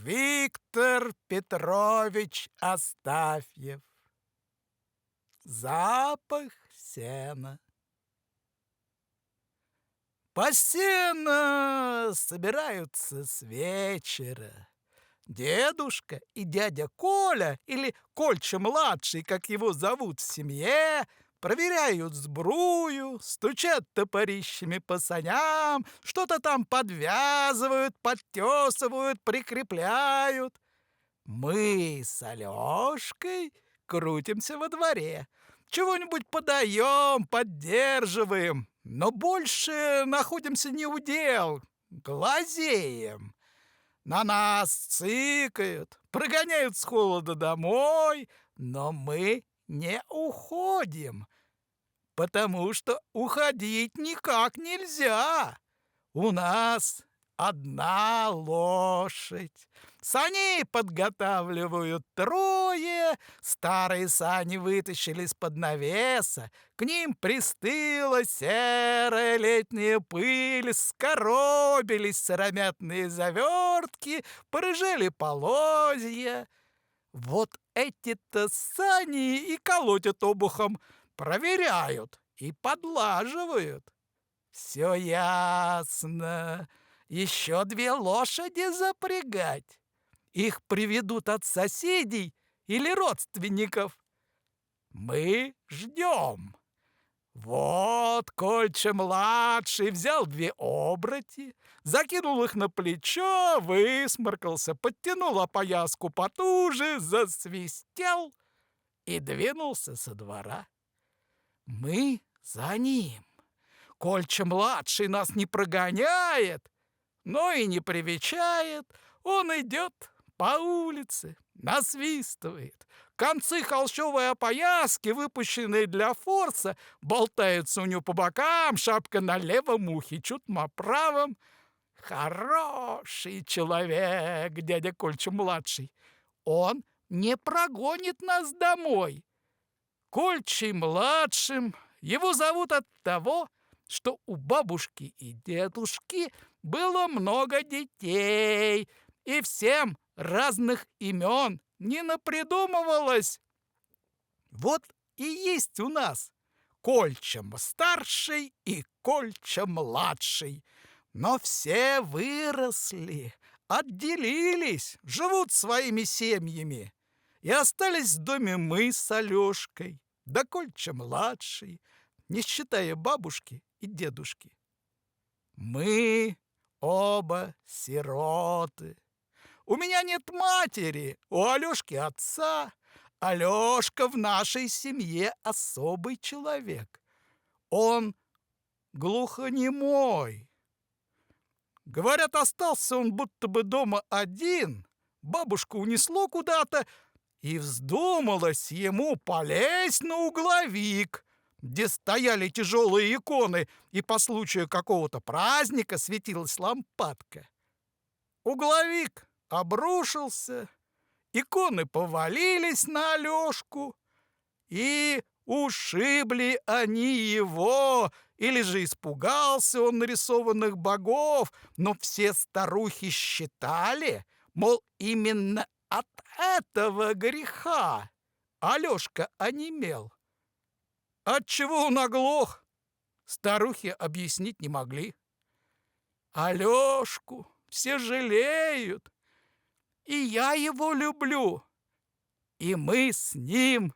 Виктор Петрович Астафьев. Запах сена. По сено собираются с вечера. Дедушка и дядя Коля, или Кольча-младший, как его зовут в семье, проверяют сбрую, стучат топорищами по саням, что-то там подвязывают, подтесывают, прикрепляют. Мы с Алёшкой крутимся во дворе, чего-нибудь подаем, поддерживаем, но больше находимся не у дел, глазеем. На нас цыкают, прогоняют с холода домой, но мы не уходим, потому что уходить никак нельзя. У нас одна лошадь. Сани подготавливают трое. Старые сани вытащили из-под навеса. К ним пристыла серая летняя пыль, скоробились сыромятные завертки, порыжели полозья. Вот эти-то сани и колотят обухом, проверяют и подлаживают. Все ясно. Еще две лошади запрягать. Их приведут от соседей или родственников. Мы ждем. Вот Кольча-младший взял две оброти, закинул их на плечо, высморкался, подтянул опояску потуже, засвистел и двинулся со двора. Мы за ним. Кольча-младший нас не прогоняет, но и не привечает. Он идет по улице, насвистывает. Концы холщовой опояски, выпущенные для форса, болтаются у него по бокам, шапка на левом ухе, чутма на правом. Хороший человек, дядя Кольча-младший. Он не прогонит нас домой. Кольчей-младшим его зовут от того, что у бабушки и дедушки было много детей, и всем разных имен не напридумывалось. Вот и есть у нас Кольча-старший и Кольча-младший. Но все выросли, отделились, живут своими семьями. И остались в доме мы с Алёшкой, да Кольча-младший, не считая бабушки и дедушки. Мы оба сироты. У меня нет матери, у Алёшки отца. Алёшка в нашей семье особый человек. Он глухонемой. Говорят, остался он будто бы дома один. Бабушка унесло куда-то, и вздумалось ему полезть на угловик, где стояли тяжелые иконы, и по случаю какого-то праздника светилась лампадка. Угловик обрушился, иконы повалились на Алёшку, и ушибли они его, или же испугался он нарисованных богов, но все старухи считали, мол, именно от этого греха Алёшка онемел. Отчего он оглох, старухи объяснить не могли. Алёшку все жалеют, и я его люблю, и мы с ним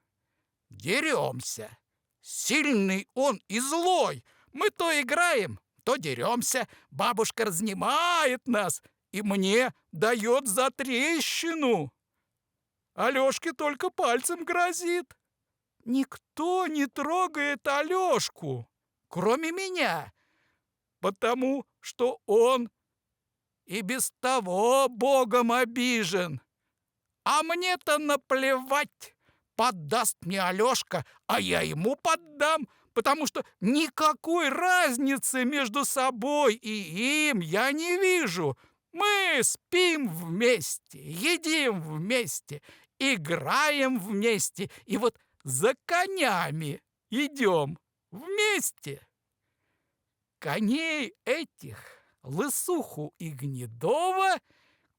деремся. Сильный он и злой. Мы то играем, то деремся. Бабушка разнимает нас и мне дает затрещину. Алёшке только пальцем грозит. Никто не трогает Алёшку, кроме меня, потому что он и без того Богом обижен. А мне-то наплевать. Поддаст мне Алёшка, а я ему поддам, потому что никакой разницы между собой и им я не вижу. Мы спим вместе, едим вместе, играем вместе, и вот за конями идем вместе. Коней этих, Лысуху и Гнедова,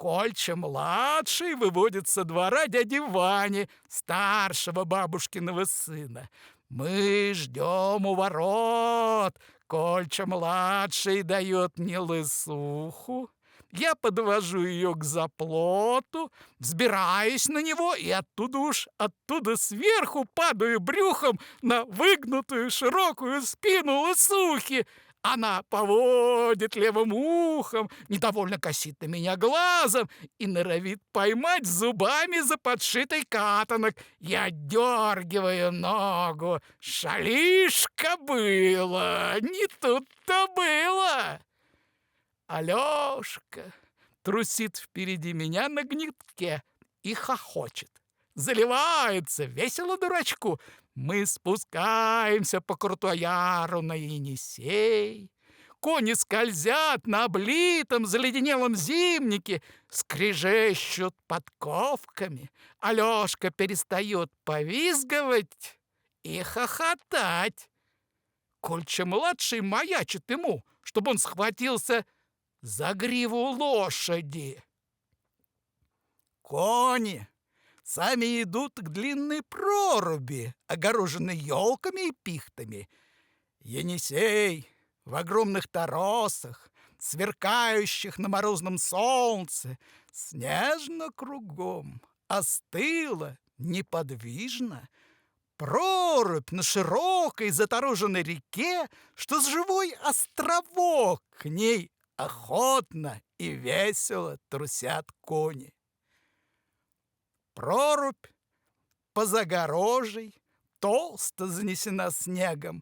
Кольча-младший выводит со двора дяди Вани, старшего бабушкиного сына. Мы ждем у ворот. Кольча-младший дает мне лысуху. Я подвожу ее к заплоту, взбираюсь на него и оттуда сверху падаю брюхом на выгнутую широкую спину лысухи. Она поводит левым ухом, недовольно косит на меня глазом и норовит поймать зубами за подшитый катанок. Я дергиваю ногу. Шалишь, кобыла, не тут-то было. Алёшка трусит впереди меня на гнетке и хохочет. Заливается весело дурачку. Мы спускаемся по крутояру на Енисей. Кони скользят на облитом заледенелом зимнике, скрежещут подковками. Алёшка перестает повизгивать и хохотать. Кольча-младший маячит ему, чтобы он схватился за гриву лошади. Кони сами идут к длинной проруби, огороженной елками и пихтами. Енисей в огромных торосах, сверкающих на морозном солнце, снежно кругом, остыло, неподвижно. Прорубь на широкой затороженной реке, что с живой островок, к ней охотно и весело трусят кони. Прорубь по загорожей толсто занесена снегом.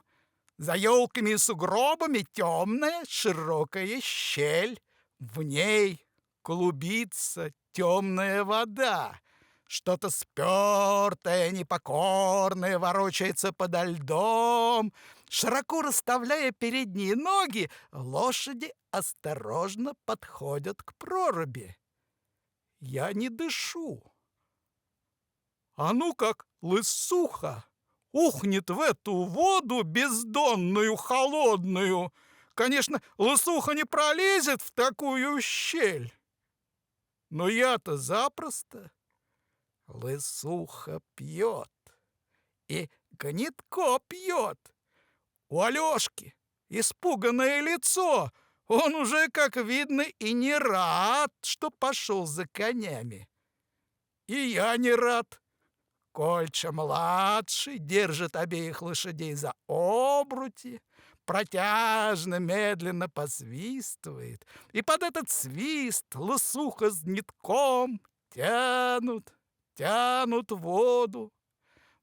За елками и сугробами темная широкая щель. В ней клубится темная вода. Что-то спертое, непокорное ворочается подо льдом. Широко расставляя передние ноги, лошади осторожно подходят к проруби. Я не дышу. А ну как лысуха ухнет в эту воду бездонную, холодную. Конечно, лысуха не пролезет в такую щель. Но я-то запросто. Лысуха пьет и гнетко пьет. У Алёшки испуганное лицо. Он уже, как видно, и не рад, что пошел за конями. И я не рад. Кольча-младший держит обеих лошадей за обрути, протяжно, медленно посвистывает, и под этот свист лысуха с гнетком тянут воду.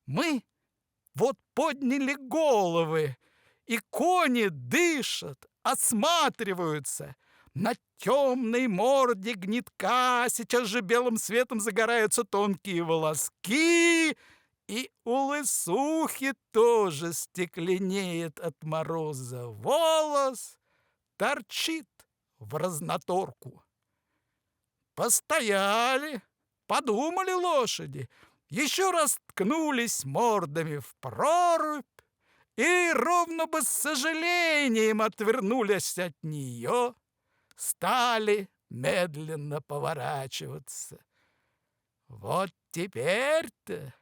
Мы вот подняли головы, и кони дышат, осматриваются. На темной морде гнетка сейчас же белым светом загораются тонкие волоски, и у лысухи тоже стекленеет от мороза волос, торчит в разноторку. Постояли, подумали лошади, еще раз ткнулись мордами в прорубь и ровно бы с сожалением отвернулись от нее, стали медленно поворачиваться. Вот теперь-то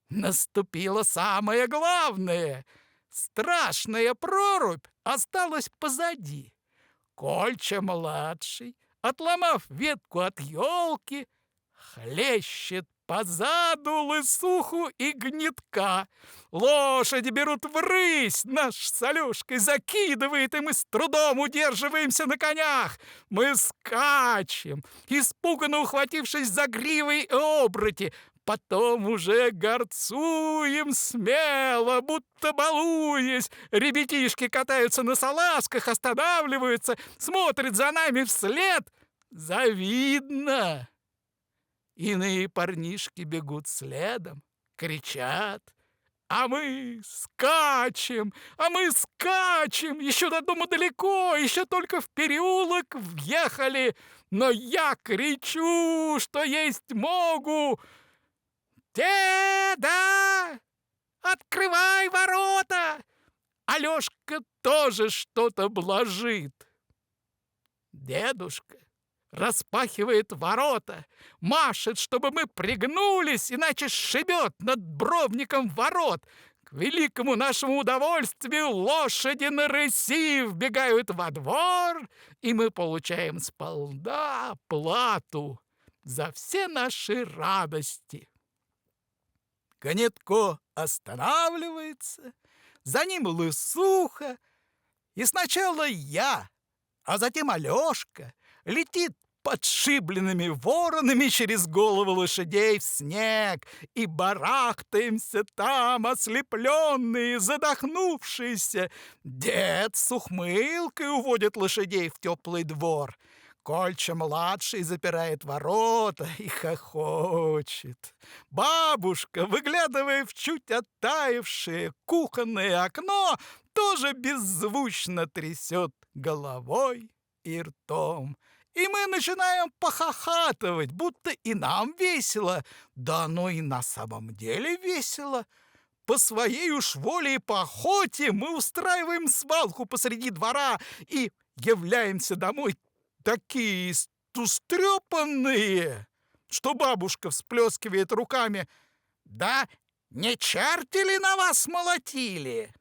наступило самое главное. Страшная прорубь осталась позади. Кольча-младший, отломав ветку от елки, хлещет позаду лысуху и гнетка. Лошади берут врысь, наш с Алёшкой закидывает, и мы с трудом удерживаемся на конях. Мы скачем, испуганно ухватившись за гривой и оброти. Потом уже горцуем смело, будто балуясь. Ребятишки катаются на салазках, останавливаются, смотрят за нами вслед. Завидно. Иные парнишки бегут следом, кричат. А мы скачем, еще до дома далеко, еще только в переулок въехали. Но я кричу, что есть могу. «Деда, открывай ворота!» Алёшка тоже что-то блажит. Дедушка распахивает ворота, машет, чтобы мы пригнулись, иначе сшибет над бровником ворот. К великому нашему удовольствию лошади на рыси вбегают во двор, и мы получаем сполна плату за все наши радости. Конетко останавливается, за ним Лысуха, и сначала я, а затем Алешка летит подшибленными воронами через головы лошадей в снег, и барахтаемся там, ослепленные, задохнувшиеся. Дед с ухмылкой уводит лошадей в теплый двор. Кольча-младший запирает ворота и хохочет. Бабушка, выглядывая в чуть оттаившее кухонное окно, тоже беззвучно трясет головой и ртом. И мы начинаем похохатывать, будто и нам весело. Да оно и на самом деле весело. По своей уж воле и по охоте мы устраиваем свалку посреди двора и являемся домой такие устрепанные, что бабушка всплескивает руками: «Да не черти ли на вас молотили?»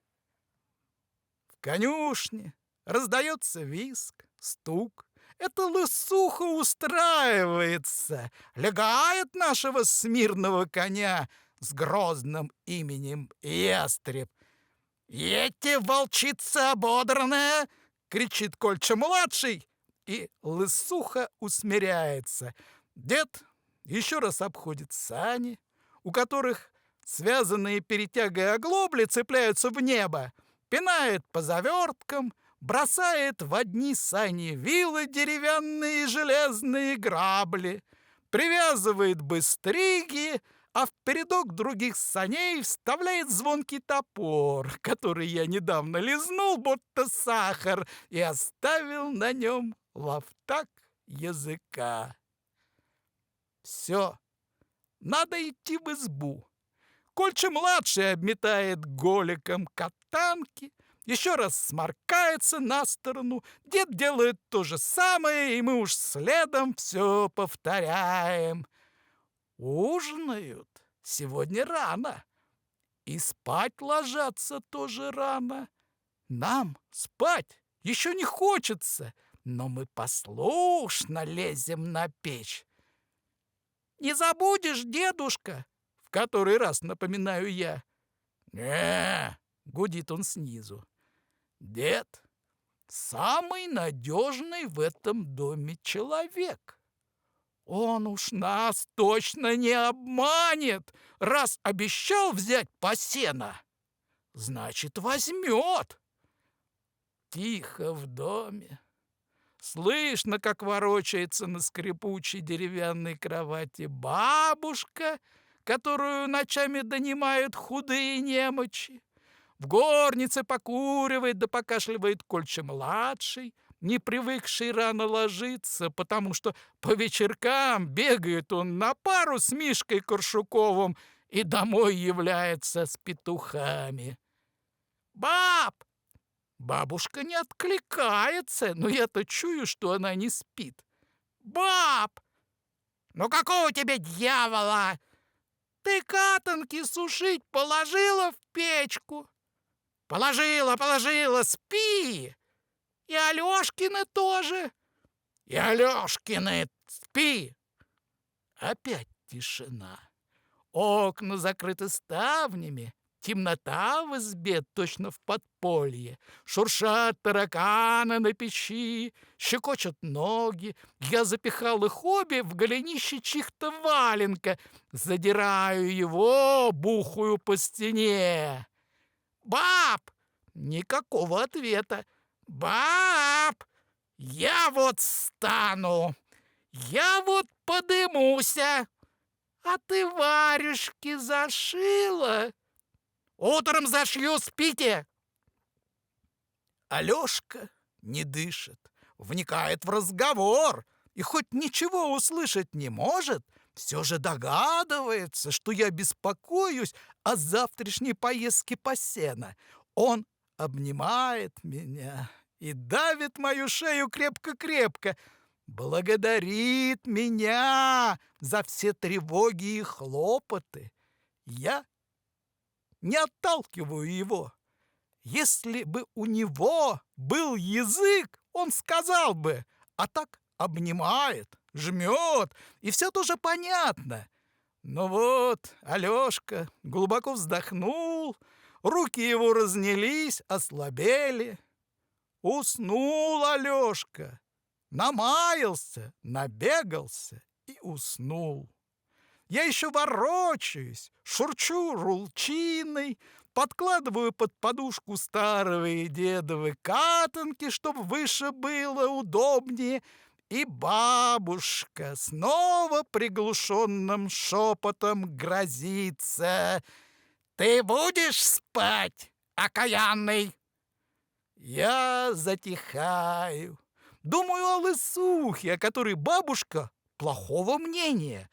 В конюшне раздается визг, стук. Это Лысуха устраивается, лягает нашего смирного коня с грозным именем Ястреб. «Едьте, волчица ободранная!» — кричит Кольча-младший, и Лысуха усмиряется. Дед еще раз обходит сани, у которых связанные перетягой оглобли цепляются в небо, пинает по заверткам, бросает в одни сани вилы деревянные и железные грабли, привязывает быстриги, а в передок других саней вставляет звонкий топор, который я недавно лизнул, будто сахар, и оставил на нем лофтак языка. Все, надо идти в избу. Кольча-младший обметает голиком катанки, еще раз сморкается на сторону, дед делает то же самое, и мы уж следом все повторяем. Ужинают сегодня рано, и спать ложатся тоже рано. Нам спать еще не хочется, но мы послушно лезем на печь. «Не забудешь, дедушка?» — в который раз напоминаю я. «Не-е-е!» — гудит он снизу. Дед самый надежный в этом доме человек. Он уж нас точно не обманет. Раз обещал взять по сено, значит, возьмет. Тихо в доме. Слышно, как ворочается на скрипучей деревянной кровати бабушка, которую ночами донимают худые немочи. В горнице покуривает да покашливает Кольча-младший, не привыкший рано ложиться, потому что по вечеркам бегает он на пару с Мишкой Коршуковым и домой является с петухами. «Баб!» Бабушка не откликается, но я-то чую, что она не спит. «Баб! Ну какого тебе дьявола? Ты катанки сушить положила в печку?» «Положила, спи! И Алешкины тоже!» «И Алешкины, спи!» Опять тишина. Окна закрыты ставнями, темнота в избе, точно в подполье. Шуршат тараканы на печи, щекочут ноги. Я запихал их обе в голенище чьих-то валенка, задираю его, бухаю по стене. «Баб!» Никакого ответа. «Баб! Я вот встану, я вот подымуся, а ты варежки зашила?» «Утром зашью, спите!» Алешка не дышит, вникает в разговор и хоть ничего услышать не может, все же догадывается, что я беспокоюсь о завтрашней поездке по сено. Он обнимает меня и давит мою шею крепко-крепко. благодарит меня за все тревоги и хлопоты. Я не отталкиваю его. Если бы у него был язык, он сказал бы, а так обнимает, жмет, и все тоже понятно. Но вот Алешка глубоко вздохнул, руки его разнялись, ослабели. Уснул Алешка, намаялся, набегался и уснул. Я еще ворочаюсь, шурчу рулчиной, подкладываю под подушку старые дедовы катанки, чтобы выше было, удобнее, и бабушка снова приглушенным шепотом грозится: «Ты будешь спать, окаянный?» Я затихаю, думаю о лысухе, о которой бабушка плохого мнения,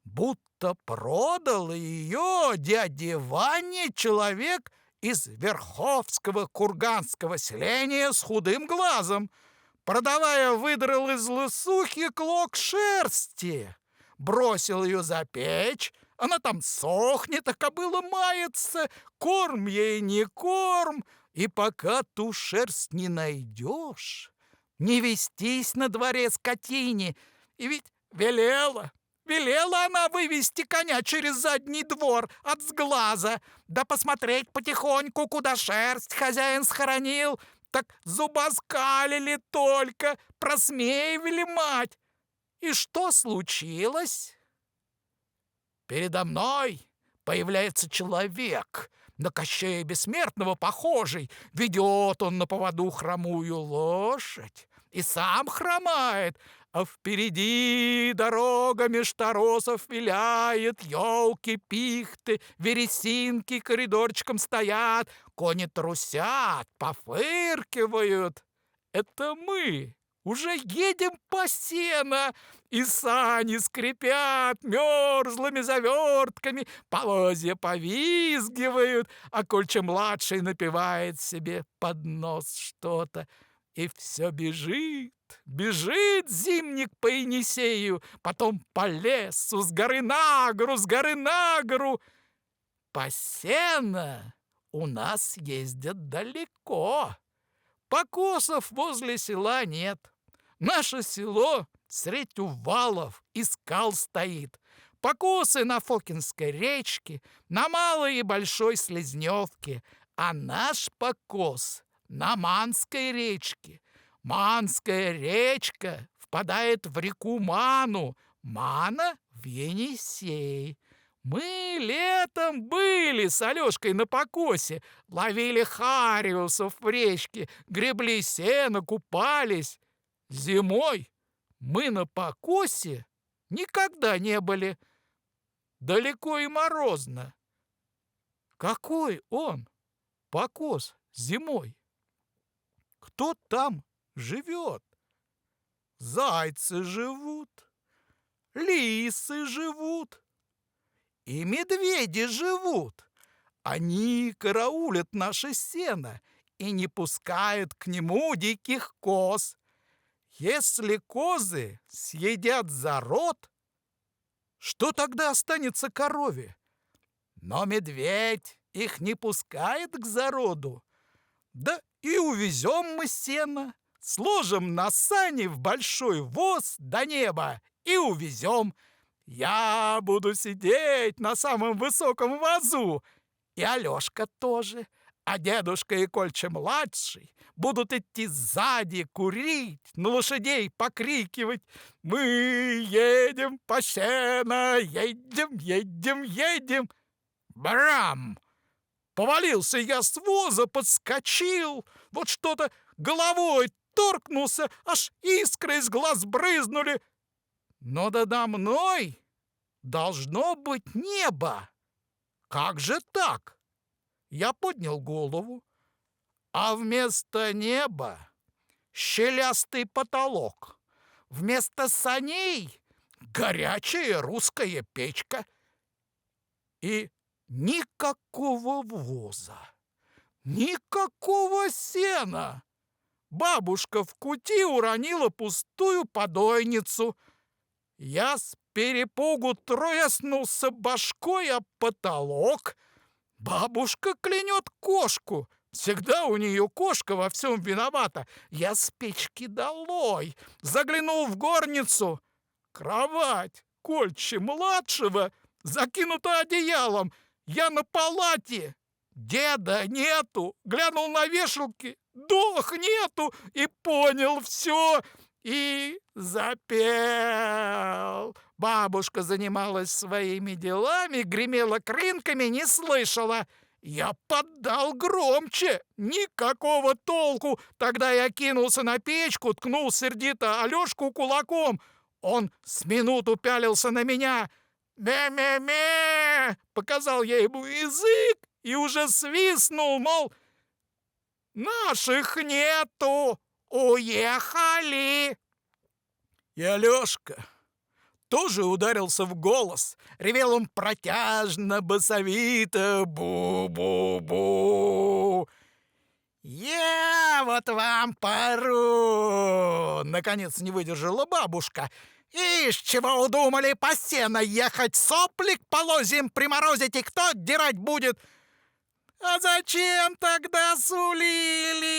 будто продал ее дяде Ване человек из Верховского курганского селения с худым глазом, продавая, выдрал из лысухи клок шерсти, бросил ее за печь, она там сохнет, а кобыла мается, корм ей не корм, и пока ту шерсть не найдешь, не вестись на дворе скотине. И ведь велела она вывести коня через задний двор от сглаза, да посмотреть потихоньку, куда шерсть хозяин схоронил. Так зубоскалили только, просмеивали мать. И что случилось? Передо мной появляется человек, на Кощея Бессмертного похожий. Ведет он на поводу хромую лошадь и сам хромает, а впереди дорога меж торосов виляет, елки, пихты, вересинки коридорчиком стоят, кони трусят, пофыркивают. Это мы уже едем по сено, и сани скрипят мерзлыми завертками, полозья повизгивают, а Кольча-младший напевает себе под нос что-то. И все бежит зимник по Енисею, потом по лесу, с горы на гору, с горы на гору. По сено у нас ездят далеко. Покосов возле села нет. Наше село средь увалов и скал стоит. Покосы на Фокинской речке, на Малой и Большой Слезневке, а наш покос на Манской речке. Манская речка впадает в реку Ману, Мана в Енисей. Мы летом были с Алешкой на покосе, ловили хариусов в речке, гребли сено, купались. Зимой мы на покосе никогда не были. Далеко и морозно. Какой он, покос, зимой? Кто там живет? Зайцы живут, лисы живут, и медведи живут. Они караулят наше сено и не пускают к нему диких коз. Если козы съедят зарод, что тогда останется корове? Но медведь их не пускает к зароду. Да и увезем мы сено, сложим на сани в большой воз до неба и увезем. Я буду сидеть на самом высоком вазу, и Алешка тоже, а дедушка и Кольча-младший будут идти сзади, курить, на лошадей покрикивать: «Мы едем по сено, едем, едем, едем!» Брам! Повалился я с воза, подскочил, вот что-то головой торкнулся, аж искры из глаз брызнули. Но надо мной должно быть небо. Как же так? Я поднял голову, а вместо неба щелястый потолок, вместо саней горячая русская печка и никакого воза, никакого сена. бабушка в кути уронила пустую подойницу. Я с перепугу треснулся башкой об потолок. Бабушка клянет кошку. Всегда у нее кошка во всем виновата. Я с печки долой. Заглянул в горницу. Кровать Кольчи-младшего закинута одеялом. Я на палате. Деда нету. Глянул на вешалки. Дох нету. И понял все. И запел. Бабушка занималась своими делами, гремела крынками, не слышала. Я поддал громче. Никакого толку. Тогда я кинулся на печку, ткнул сердито Алёшку кулаком. Он с минуту пялился на меня. «Ме-ме-ме!» — показал я ему язык и уже свистнул, мол, «Наших нету! Уехали!» И Алёшка тоже ударился в голос. Ревел он протяжно, басовито: «Бу-бу-бу!» «Я вот вам пару!» Наконец не выдержала бабушка. «Ишь, чего удумали по сено ехать? Соплик полозьем приморозить, и кто отдирать будет?» «А зачем тогда сулили?»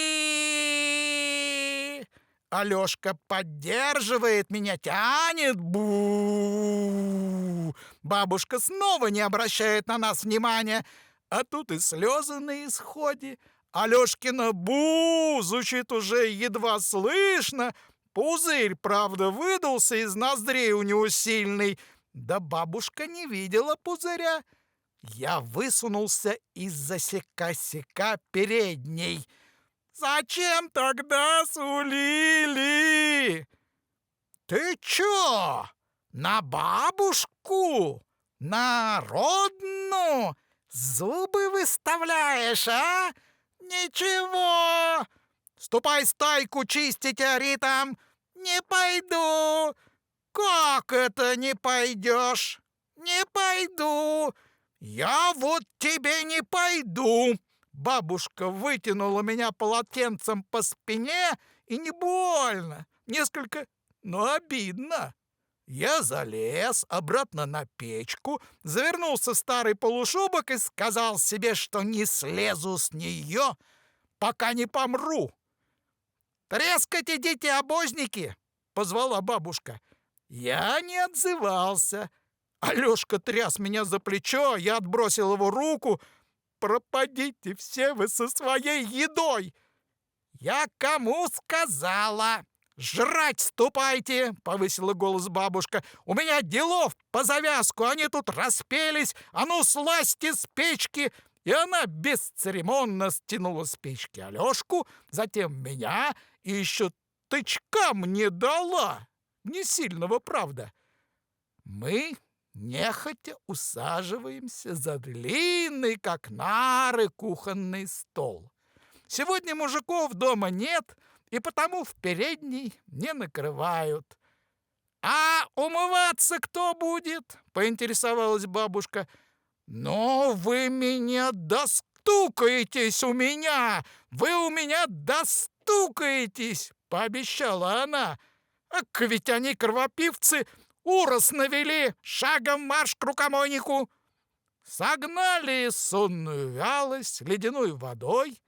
Алёшка поддерживает меня, тянет. Бу! Бабушка снова не обращает на нас внимания. А тут и слезы на исходе. Алёшкина «бу» звучит уже едва слышно. Пузырь, правда, выдался из ноздрей у него сильный. Да бабушка не видела пузыря. Я высунулся из-за сека передней. «Зачем тогда сулили?» «Ты чё, на бабушку? Народную? Зубы выставляешь, а? Ничего! Ступай стайку чистить, ори там!» «Не пойду!» «Как это не пойдешь?» «Не пойду!» «Я вот тебе не пойду!» Бабушка вытянула меня полотенцем по спине, и не больно, несколько, но обидно. Я залез обратно на печку, завернулся в старый полушубок и сказал себе, что не слезу с нее, пока не помру. «Трескать идите, обозники!» — позвала бабушка. Я не отзывался. Алёшка тряс меня за плечо, я отбросил его руку. «Пропадите все вы со своей едой!» «Я кому сказала? Жрать ступайте!» — повысила голос бабушка. «У меня делов по завязку, они тут распелись. А ну, слазьте с печки!» И она бесцеремонно стянула с печки Алёшку, затем меня, и еще тычка мне дала. Не сильного, правда. Мы нехотя усаживаемся за длинный, как нары, кухонный стол. Сегодня мужиков дома нет, и потому в передней не накрывают. «А умываться кто будет?» — поинтересовалась бабушка. «Но вы меня достукаетесь у меня! Вы у меня достукаетесь!» — пообещала она. «Ак ведь они кровопивцы! Урос навели! Шагом марш к рукомойнику!» Согнали сонную вялость ледяной водой.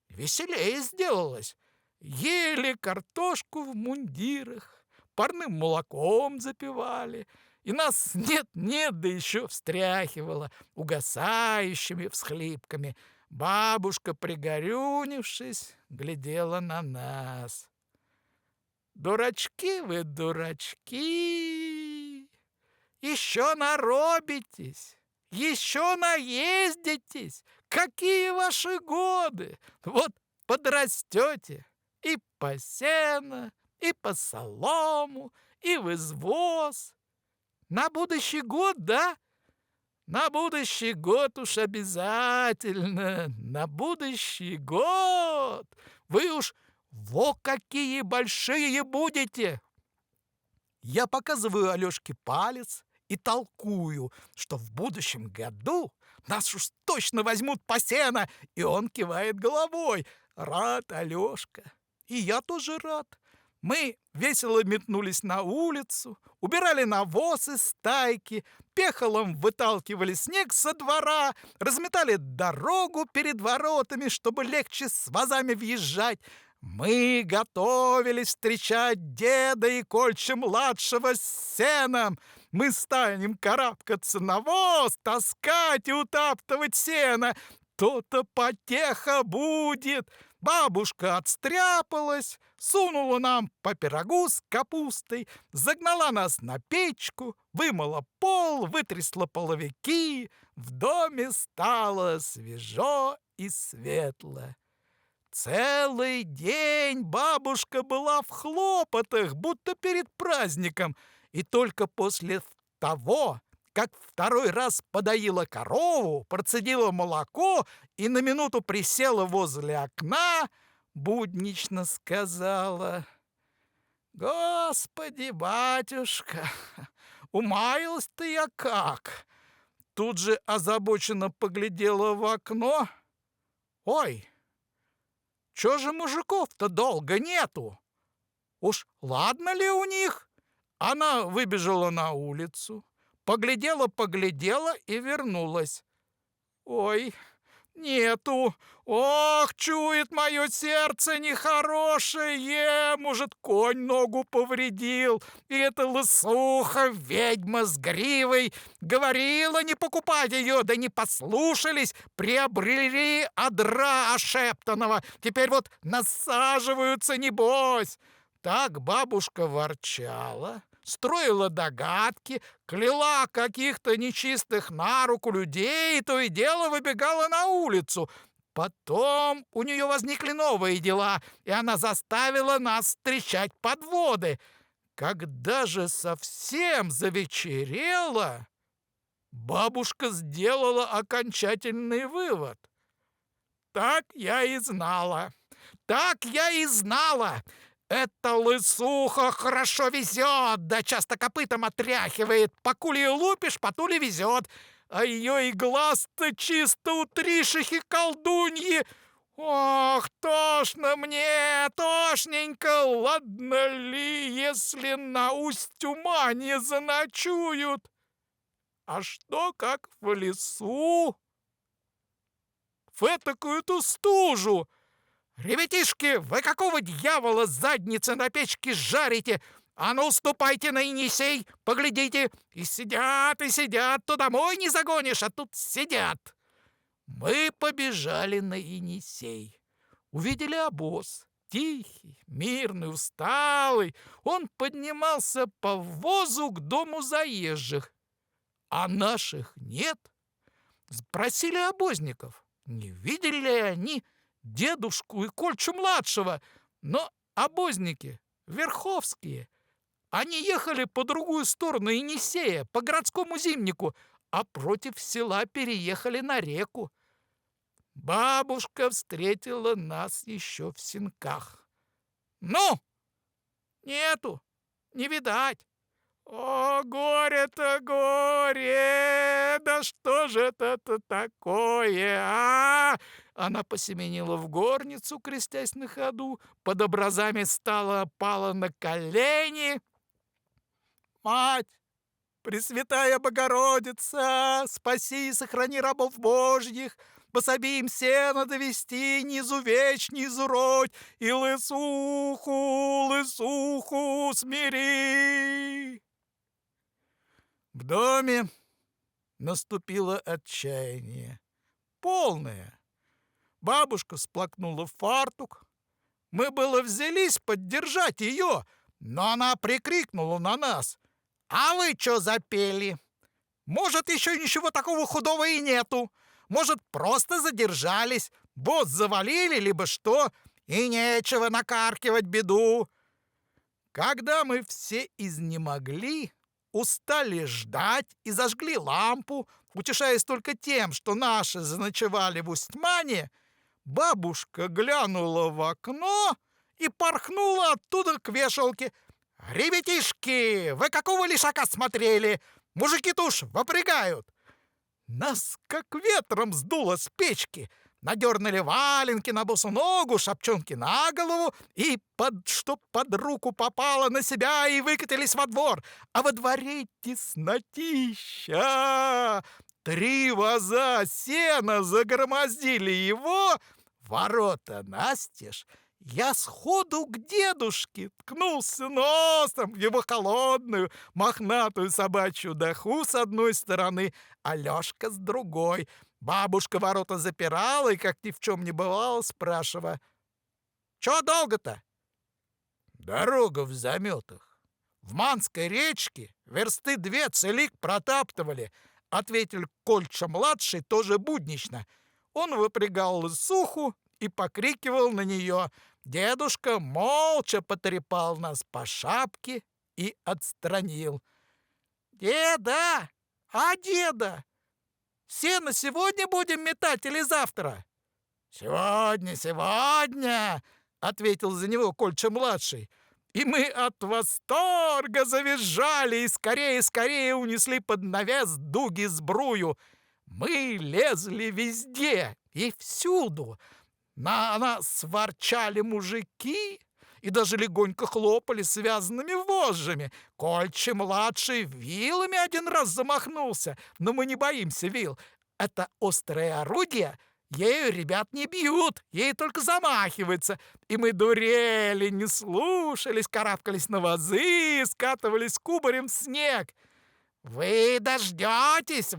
Веселее сделалось. Ели картошку в мундирах, парным молоком запивали. И нас нет-нет, да еще встряхивало угасающими всхлипками. Бабушка, пригорюнившись, глядела на нас. «Дурачки вы, дурачки! Еще наробитесь, еще наездитесь! Какие ваши годы! Вот подрастете и по сено, и по солому, и в извоз. На будущий год, да? На будущий год уж обязательно, на будущий год! Вы уж во какие большие будете!» Я показываю Алёшке палец и толкую, что в будущем году нас уж точно возьмут по сено, и он кивает головой. Рад Алёшка. И я тоже рад. Мы весело метнулись на улицу, убирали навоз из стайки, пехолом выталкивали снег со двора, разметали дорогу перед воротами, чтобы легче с вазами въезжать. Мы готовились встречать деда и Кольча-младшего с сеном. Мы станем карабкаться на воз, таскать и утаптывать сено. То-то потеха будет. Бабушка отстряпалась, сунула нам по пирогу с капустой, загнала нас на печку, вымыла пол, вытрясла половики. В доме стало свежо и светло. Целый день бабушка была в хлопотах, будто перед праздником, и только после того, как второй раз подоила корову, процедила молоко и на минуту присела возле окна, буднично сказала: «Господи, батюшка, умаялась-то я как!» Тут же озабоченно поглядела в окно. «Ой, чё же мужиков-то долго нету? Уж ладно ли у них?» Она выбежала на улицу, поглядела и вернулась. «Ой, нету! Ох, чует мое сердце нехорошее! Может, конь ногу повредил, и эта лысуха, ведьма с гривой, говорила не покупать ее, да не послушались, приобрели одра ошептанного, теперь вот насаживаются, небось!» Так бабушка ворчала, строила догадки, кляла каких-то нечистых на руку людей и то и дело выбегала на улицу. Потом у нее возникли новые дела, и она заставила нас встречать подводы. Когда же совсем завечерело, бабушка сделала окончательный вывод. Так я и знала! Эта лысуха хорошо везет, да часто копытом отряхивает. Покуль ее лупишь, потуль везет. А ее и глаз-то чисто у тришихи-колдуньи. Ох, тошно мне, тошненько. Ладно ли, если на Усть-Ума не заночуют? А что, как в лесу? В этакую-то стужу! «Ребятишки, вы какого дьявола задницы на печке жарите? А ну, ступайте на Енисей, поглядите! И сидят, то домой не загонишь, а тут сидят!» Мы побежали на Енисей. Увидели обоз. Тихий, мирный, усталый. Он поднимался по ввозу к дому заезжих. А наших нет. Спросили обозников, не видели ли они дедушку и Кольчу-младшего, но обозники верховские. Они ехали по другую сторону Енисея, по городскому зимнику, а против села переехали на реку. Бабушка встретила нас еще в сенках. «Ну, нету, не видать. О, горе-то горе! Да что же это такое, а?» Она посеменила в горницу, крестясь на ходу, под образами стала, пала на колени. «Мать, Пресвятая Богородица, спаси и сохрани рабов Божьих, пособи им сено довести, не изувечь, не изуродь, и лысуху смири!» В доме наступило отчаяние. Полное. Бабушка сплакнула в фартук. Мы было взялись поддержать ее, но она прикрикнула на нас: «А вы что запели? Может, еще ничего такого худого и нету. Может, просто задержались, босс завалили, либо что, и нечего накаркивать беду». Когда мы все изнемогли, устали ждать и зажгли лампу, утешаясь только тем, что наши заночевали в Усть-Мане, бабушка глянула в окно и порхнула оттуда к вешалке. «Ребятишки, вы какого лишака смотрели? Мужики-то уж вопрягают!» Нас как ветром сдуло с печки. надернули валенки на босу ногу, шапчонки на голову и, чтоб под руку попало, на себя и выкатились во двор. А во дворе теснотища! 3 воза сена загромоздили его, ворота настежь. Я сходу к дедушке ткнулся носом в его холодную, мохнатую собачью доху с одной стороны, а Лёшка с другой. Бабушка ворота запирала и, как ни в чем не бывало, спрашивая: «Чё долго-то?» «Дорога в заметах. В Манской речке версты 2 целик протаптывали», — ответил Кольча-младший тоже буднично. Он выпрягал лысуху и покрикивал на нее. Дедушка молча потрепал нас по шапке и отстранил. «Деда! А деда? Сено сегодня будем метать или завтра?» «Сегодня, сегодня!» — ответил за него Кольча-младший. И мы от восторга завизжали и скорее унесли под навес дуги сбрую. Мы лезли везде и всюду. На нас ворчали мужики и даже легонько хлопали связанными вожжами. Кольча-младший вилами один раз замахнулся, но мы не боимся вил. Это острое орудие. Ею ребят не бьют, ей только замахиваются. И мы дурели, не слушались, карабкались на вазы, скатывались кубарем в снег. «Вы дождетесь,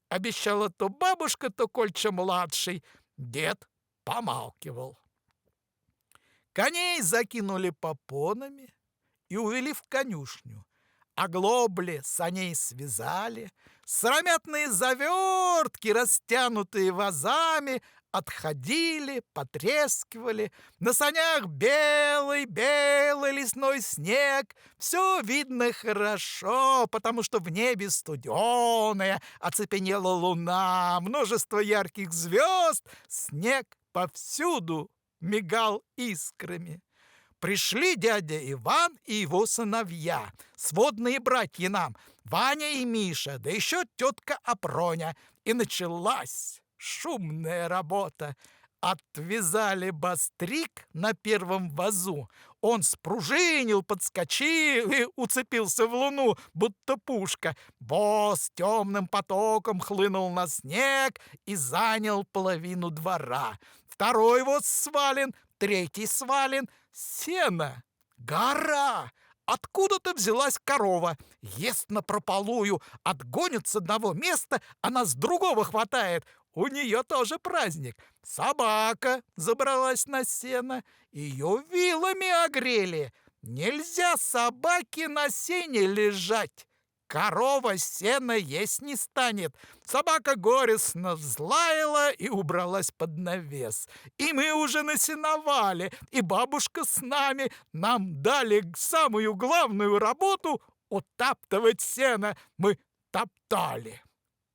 — обещала то бабушка, то Кольча-младший. Дед помалкивал. Коней закинули попонами и увели в конюшню. Оглобли саней связали, сыромятные завертки, растянутые вазами, отходили, потрескивали. На санях белый лесной снег. Все видно хорошо, потому что в небе студеная, оцепенела луна, множество ярких звезд, снег повсюду мигал искрами. Пришли дядя Иван и его сыновья, сводные братья нам, Ваня и Миша, да еще тетка Апроня. И началась шумная работа. Отвязали бастрик на первом вазу. Он спружинил, подскочил и уцепился в луну, будто пушка. Воз темным потоком хлынул на снег и занял половину двора. Второй воз свален, третий свален. Сено! Гора! Откуда-то взялась корова. Ест напропалую, отгонит с одного места, она с другого хватает. У нее тоже праздник. Собака забралась на сено, ее вилами огрели. Нельзя собаке на сене лежать. Корова сено есть не станет. Собака горестно взлаяла и убралась под навес. И мы уже насеновали, и бабушка с нами. Нам дали самую главную работу — утаптывать сено. Мы топтали,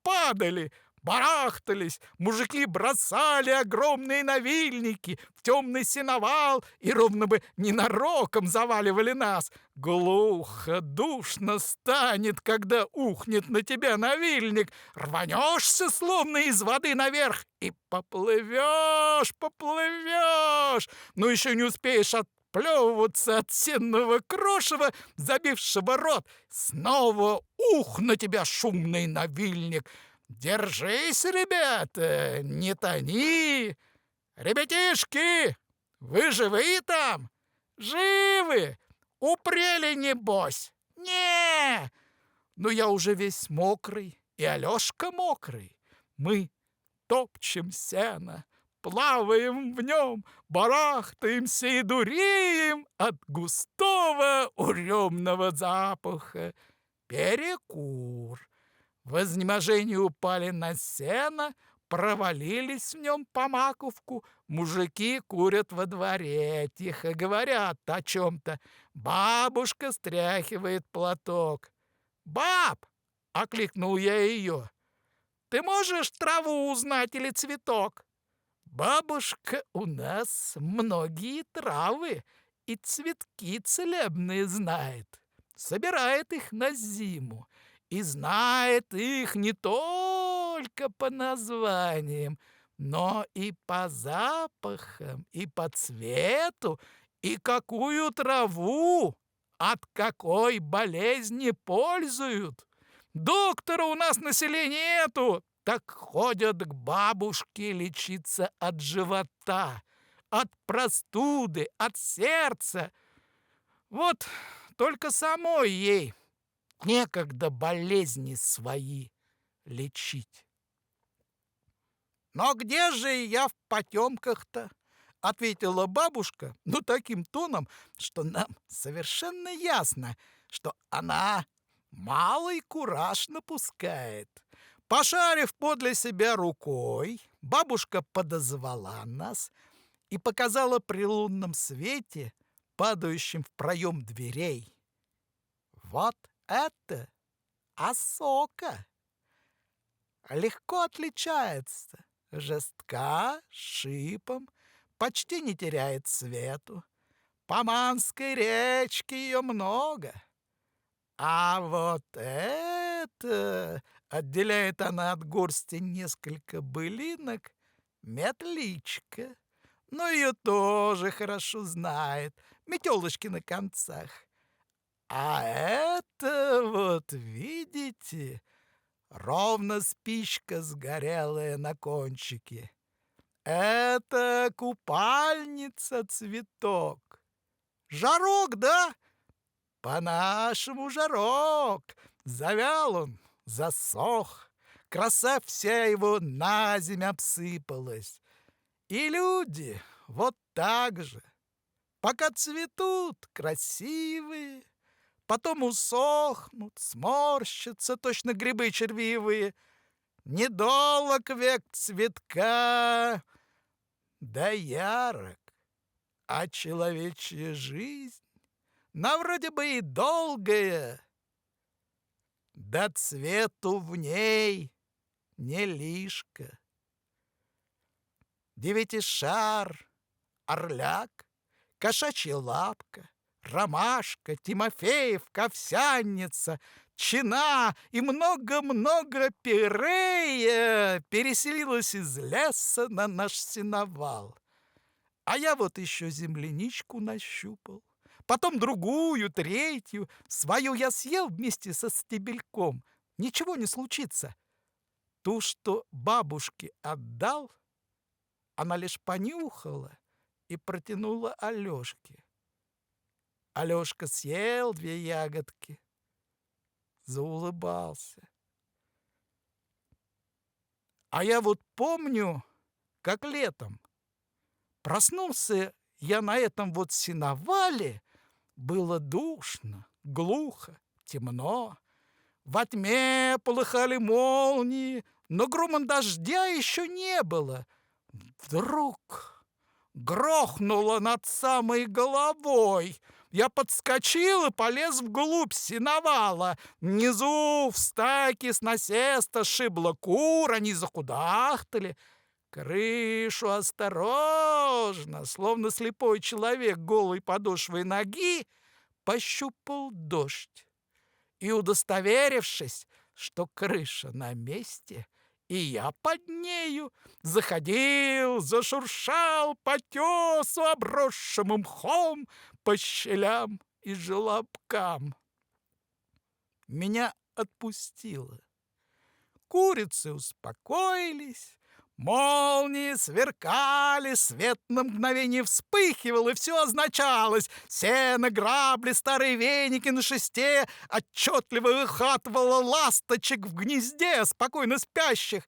падали, барахтались, мужики бросали огромные навильники в темный сеновал и ровно бы ненароком заваливали нас. Глухо, душно станет, когда ухнет на тебя навильник. Рванешься, словно из воды наверх, и поплывешь. Но еще не успеешь отплевываться от сенного крошева, забившего рот. Снова ух на тебя шумный навильник. Держись, ребята, не тони. Ребятишки, вы живы там? Живы? Упрели, небось? Не! Но я уже весь мокрый, и Алешка мокрый. Мы топчем сено, плаваем в нем, барахтаемся и дуреем от густого уремного запаха. Перекур. В изнеможении упали на сено, провалились в нем по маковку. Мужики курят во дворе, тихо говорят о чем-то. Бабушка стряхивает платок. «Баб!» — окликнул я ее. «Ты можешь траву узнать или цветок?» «Бабушка у нас многие травы и цветки целебные знает. Собирает их на зиму. И знает их не только по названиям. но и по запахам, и по цвету, и какую траву, от какой болезни пользуют. Доктора у нас на селе нету, так ходят к бабушке лечиться от живота, от простуды, от сердца. Вот только самой ей некогда болезни свои лечить. «Но где же я в потемках-то?» — ответила бабушка, но таким тоном, что нам совершенно ясно, что она малый кураж напускает. Пошарив подле себя рукой, бабушка подозвала нас и показала при лунном свете, падающем в проем дверей. Вот это осока! Легко отличается, жестка, шипом, почти не теряет цвету. По Манской речке ее много. А вот это, отделяет она от горсти несколько былинок, метличка. Но ее тоже хорошо знает, метелочки на концах. А это вот, видите, ровно спичка сгорелая на кончике. Это купальница-цветок. Жарок, да? По-нашему жарок. Завял он, засох. Краса вся его на земь обсыпалась. И люди вот так же. Пока цветут, красивые, потом усохнут, сморщатся, точно грибы червивые. Недолог век цветка, да ярок, а человечья жизнь, на вроде бы и долгая, да цвету в ней не лишка. Девятишар, орляк, кошачья лапка, ромашка, Тимофеевка, овсянница, чина и много-много пирея переселилась из леса на наш сеновал. А я вот еще земляничку нащупал, потом другую, третью. Свою я съел вместе со стебельком. Ничего не случится. Ту, что бабушке отдал, она лишь понюхала и протянула Алешке. Алешка съел 2 ягодки, заулыбался. А я вот помню, как летом проснулся я на этом вот сеновале, было душно, глухо, темно. Во тьме полыхали молнии, но грома дождя еще не было. Вдруг грохнуло над самой головой. Я подскочил и полез вглубь сеновала. Внизу в стайке с насеста шибло кур, они закудахтали. Крышу осторожно, словно слепой человек голой подошвой ноги, пощупал дождь. И, удостоверившись, что крыша на месте, и я под нею, заходил, зашуршал по тесу, обросшему мхом, по щелям и желобкам. Меня отпустило. Курицы успокоились, молнии сверкали, свет на мгновение вспыхивал, и все означалось. Сено, грабли, старые веники на шесте отчетливо выхватывало ласточек в гнезде, спокойно спящих.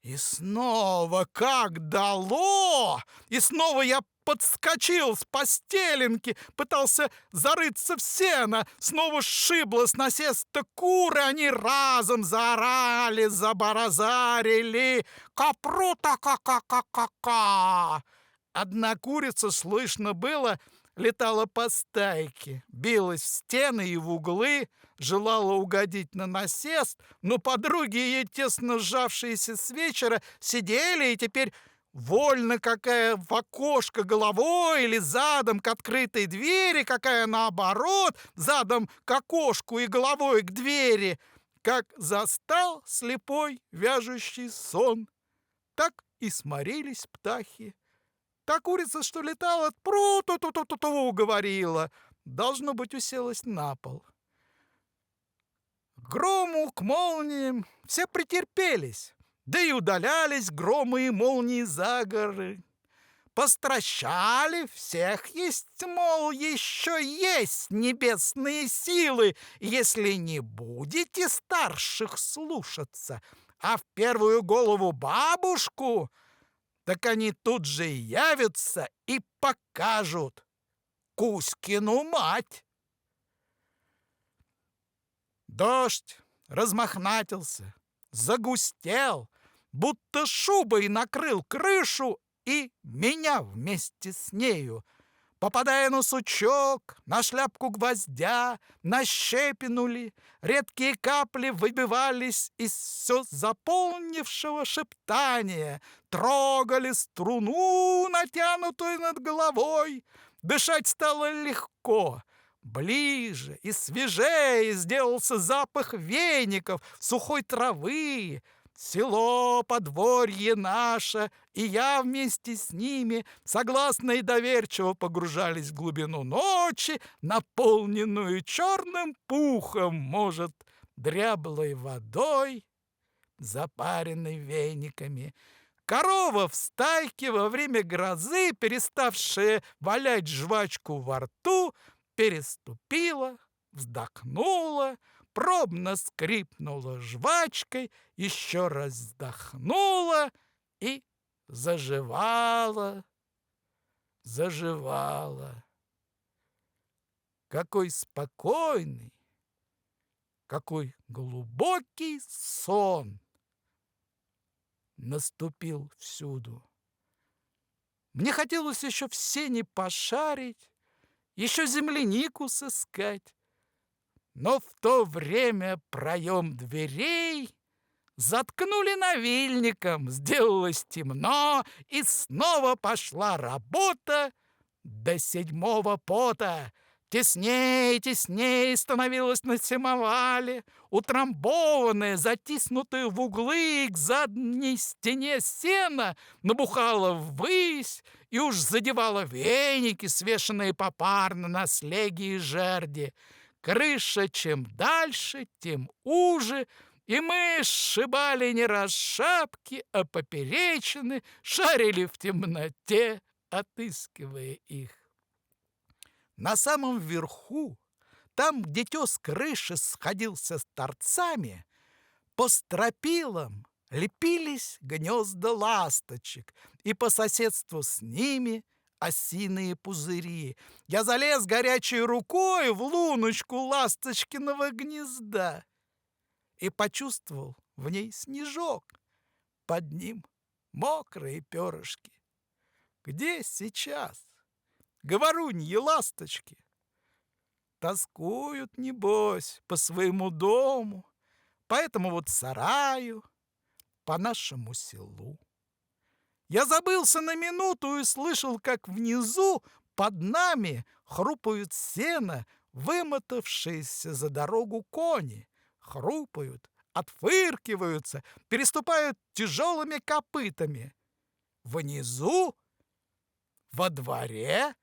И снова как дало! И снова я подскочил с постеленки, пытался зарыться в сено. Снова сшибло с насеста куры, они разом заорали, забаразарили. Капрута-ка-ка-ка-ка-ка! Одна курица, слышно было, летала по стайке, билась в стены и в углы, желала угодить на насест, но подруги ее, тесно сжавшиеся с вечера, сидели и теперь вольно какая в окошко головой или задом к открытой двери, какая наоборот, задом к окошку и головой к двери, как застал слепой вяжущий сон. Так и сморились птахи. Та курица, что летала, пру-ту-ту-ту-ту-ту говорила. Должно быть, уселась на пол. К грому, к молниям все претерпелись, да и удалялись громы и молнии за горы. Постращали всех есть, мол, еще есть небесные силы, если не будете старших слушаться, а в первую голову бабушку, так они тут же явятся и покажут Кузькину мать. Дождь размохнатился, загустел, будто шубой накрыл крышу и меня вместе с нею. Попадая на сучок, на шляпку гвоздя, на щепинули, редкие капли выбивались из все заполнившего шептания, трогали струну, натянутую над головой. Дышать стало легко. Ближе и свежее сделался запах веников, сухой травы. Село, подворье наше, и я вместе с ними согласно и доверчиво погружались в глубину ночи, наполненную черным пухом, может, дряблой водой, запаренной вениками. Корова в стайке во время грозы, переставшая валять жвачку во рту, переступила, вздохнула, пробно скрипнула жвачкой, еще раз вздохнула и заживала. Какой спокойный, какой глубокий сон наступил всюду. Мне хотелось еще в сене пошарить, еще землянику сыскать. Но в то время проем дверей заткнули навильником, сделалось темно, и снова пошла работа до седьмого пота. Теснее, теснее становилось на сеновале, утрамбованное, затиснутое в углы к задней стене сена, набухало ввысь и уж задевало веники, свешенные попарно на слеге и жерди. Крыша чем дальше, тем уже, и мы сшибали не раз шапки, а поперечины, шарили в темноте, отыскивая их. На самом верху, там, где тес крыши сходился с торцами, по стропилам лепились гнезда ласточек, и по соседству с ними осиные пузыри. Я залез горячей рукой в луночку ласточкиного гнезда и почувствовал в ней снежок, под ним мокрые перышки. Где сейчас говоруньи ласточки? Тоскуют, небось, по своему дому, по этому вот сараю, по нашему селу. Я забылся на минуту и слышал, как внизу под нами хрупают сено, вымотавшиеся за дорогу кони. Хрупают, отфыркиваются, переступают тяжелыми копытами. Внизу, во дворе,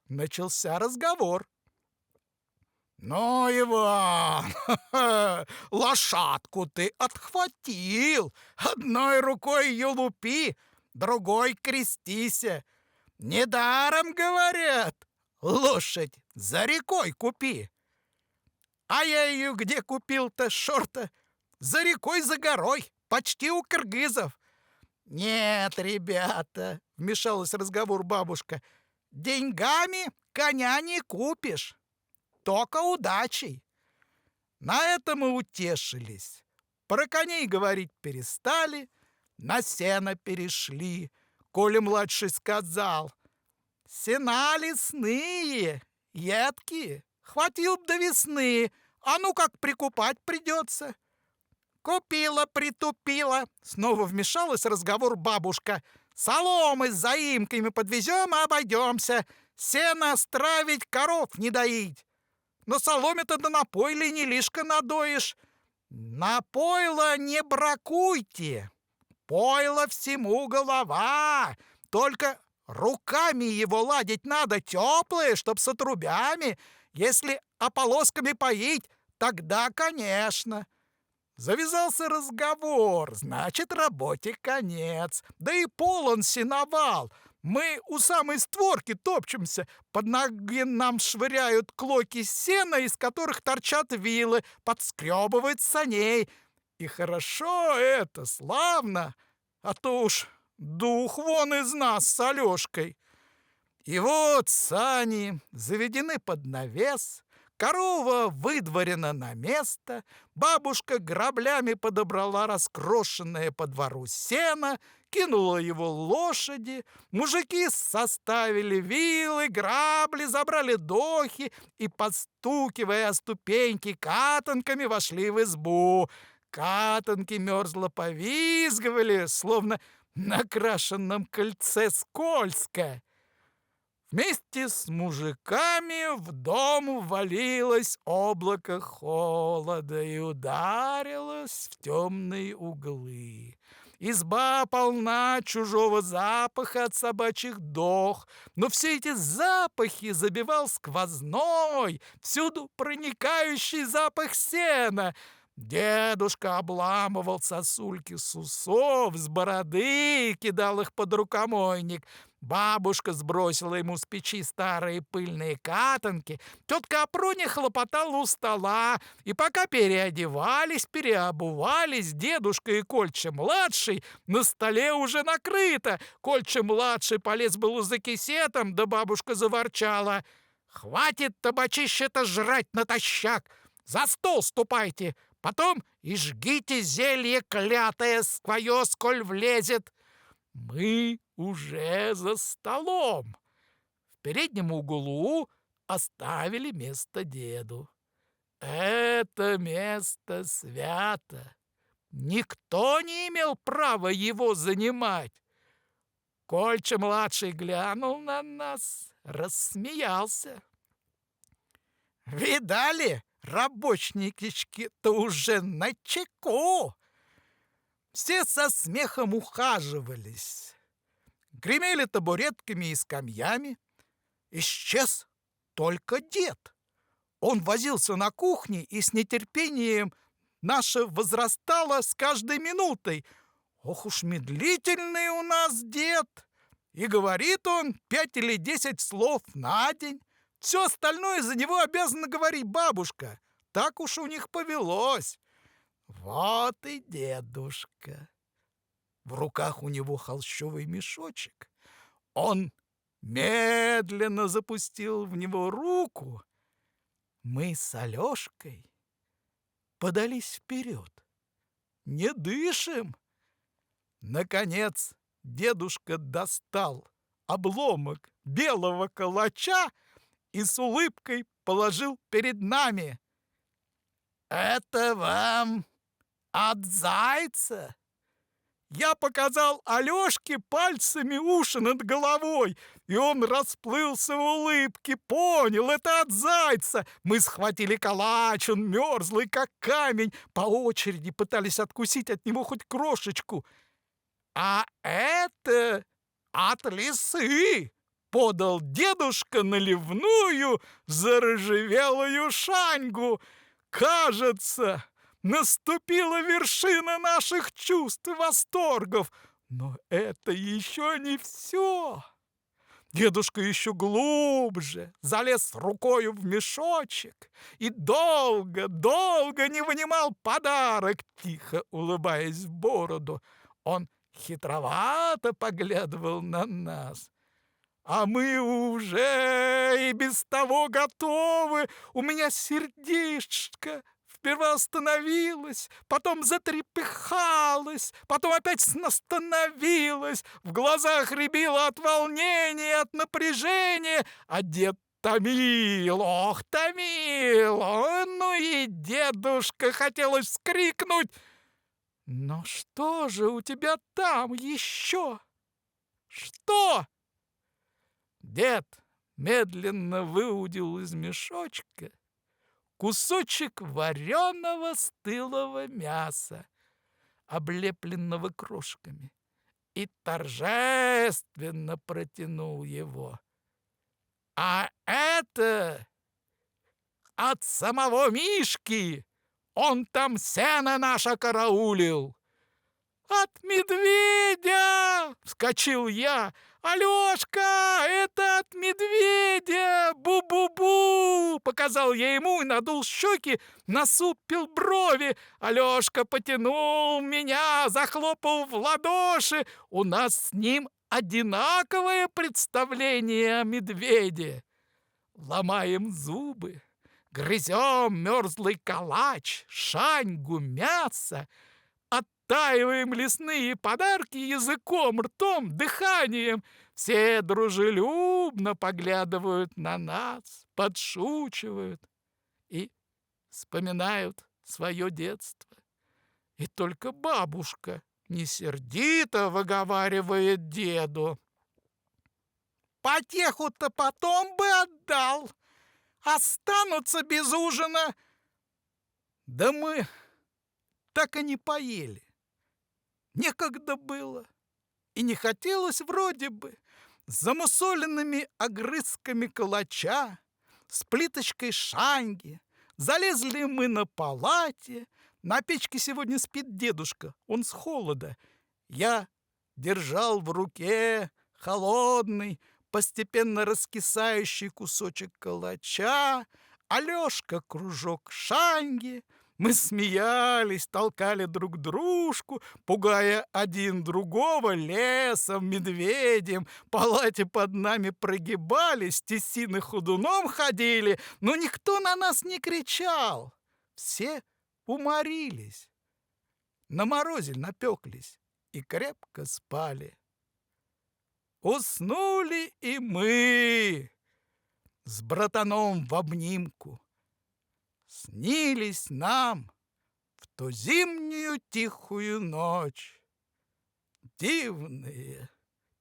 начался разговор. «Ну, Иван, лошадку ты отхватил, одной рукой ее лупи, другой крестися. Недаром говорят, лошадь за рекой купи. А я ее где купил-то, шорта? За рекой, за горой, почти у кыргызов». «Нет, ребята», — вмешалась в разговор бабушка, — «деньгами коня не купишь, только удачей». На это мы утешились. Про коней говорить перестали, на сено перешли. Коля-младший сказал: «Сена лесные, едкие, хватил б до весны, а ну как прикупать придется». «Купила-притупила», — снова вмешалась в разговор бабушка. «Соломы с заимками подвезем и обойдемся. Сено стравить, коров не доить. Но соломе-то да на не лишко надоишь. На пойло не бракуйте. пойла всему голова. Только руками его ладить надо теплые, чтоб с отрубями. Если ополосками поить, тогда, конечно». Завязался разговор, значит, работе конец. Да и полон сеновал. Мы у самой створки топчемся, под ноги нам швыряют клоки сена, из которых торчат вилы, подскребывают саней. И хорошо это, славно, а то уж дух вон из нас с Алёшкой. И вот сани заведены под навес, корова выдворена на место, бабушка граблями подобрала раскрошенное по двору сено, кинула его лошади, мужики составили вилы, грабли, забрали дохи и, постукивая о ступеньки катанками, вошли в избу. Катанки мерзло повизгивали, словно на крашенном кольце скользко. Вместе с мужиками в дом ввалилось облако холода и ударилось в темные углы. Изба полна чужого запаха от собачьих дох, но все эти запахи забивал сквозной, всюду проникающий запах сена. Дедушка обламывал сосульки с усов, с бороды и кидал их под рукомойник. Бабушка сбросила ему с печи старые пыльные катанки. Тетка Апруня хлопотала у стола. И пока переодевались, переобувались, дедушка и Кольча-младший, на столе уже накрыто. Кольча-младший полез было за кисетом, да бабушка заворчала: «Хватит табачище-то жрать натощак! За стол ступайте! Потом и жгите зелье клятое свое, сколь влезет!» Мы уже за столом. В переднем углу оставили место деду. Это место свято. Никто не имел права его занимать. Кольча-младший глянул на нас, рассмеялся. «Видали, рабочнички-то уже начеку!» Все со смехом ухаживались, гремели табуретками и скамьями. Исчез только дед. Он возился на кухне, и с нетерпением наше возрастало с каждой минутой. Ох уж медлительный у нас дед! И говорит он 5 или 10 слов на день. Все остальное за него обязана говорить бабушка. Так уж у них повелось. Вот и дедушка. В руках у него холщовый мешочек. Он медленно запустил в него руку. Мы с Алёшкой подались вперед. Не дышим. Наконец дедушка достал обломок белого калача и с улыбкой положил перед нами. «Это вам от зайца?» Я показал Алёшке пальцами уши над головой, и он расплылся в улыбке. Понял, это от зайца. Мы схватили калач, он мерзлый, как камень. По очереди пытались откусить от него хоть крошечку. «А это от лисы!» — подал дедушка наливную зарыжевелую шаньгу. «Кажется, наступила вершина наших чувств и восторгов. Но это еще не все». Дедушка еще глубже залез рукою в мешочек и долго не вынимал подарок, тихо улыбаясь в бороду. Он хитровато поглядывал на нас. А мы уже и без того готовы. У меня сердечко сперва остановилось, потом затрепыхалось, потом опять остановилось, в глазах рябило от волнения и от напряжения, а дед томил, ох, томил. Ну и дедушка, хотелось вскрикнуть. «Но что же у тебя там еще? Что?» Дед медленно выудил из мешочка кусочек вареного стылого мяса. облепленного крошками, и торжественно протянул его. А это от самого Мишки! Он там сено наше караулил. От медведя! Вскочил я. Алешка, это от медведя! Бу-бу-бу! Показал я ему и надул щеки, насупил брови. Алешка потянул меня, захлопал в ладоши. У нас с ним одинаковое представление о медведе. Ломаем зубы, грызем мерзлый калач, шаньгу, мясо, оттаиваем лесные подарки языком, ртом, дыханием. Все дружелюбно поглядывают на нас, подшучивают и вспоминают свое детство. И только бабушка не сердито выговаривает деду: «Потеху-то потом бы отдал, останутся без ужина». Да мы так и не поели. Некогда было, и не хотелось вроде бы. С замусоленными огрызками калача, с плиточкой шаньги залезли мы на палате. На печке сегодня спит дедушка, он с холода. Я держал в руке холодный, постепенно раскисающий кусочек калача, Алешка кружок шаньги. Мы смеялись, толкали друг дружку, пугая один другого лесом, медведем. Палати под нами прогибались, тесины ходуном ходили, но никто на нас не кричал. Все уморились, на морозе напеклись и крепко спали. Уснули и мы с братаном в обнимку. Снились нам в ту зимнюю тихую ночь дивные,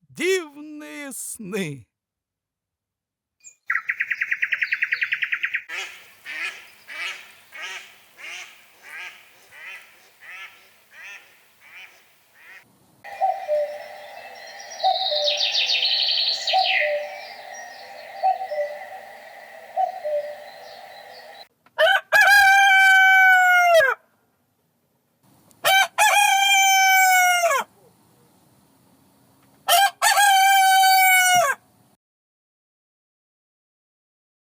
дивные сны.